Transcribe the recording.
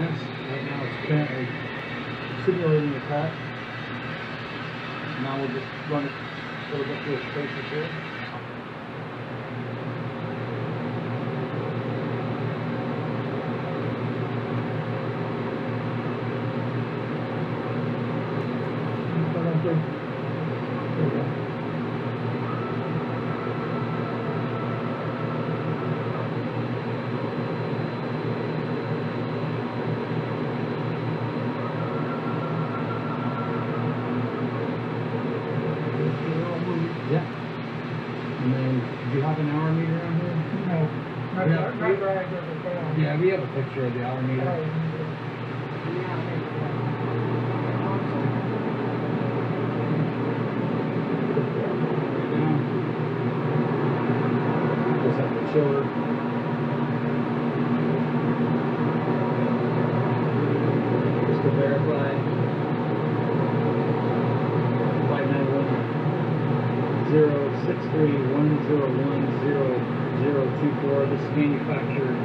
Yes, right now it's currently simulating a cut. Now we'll just run it a little bit through its paces here. Yeah. And then, do you have an hour meter on here? No. Yeah, we have a picture of the hour meter. Just have the chiller. Just to verify. 591-063-101-0024. This is manufactured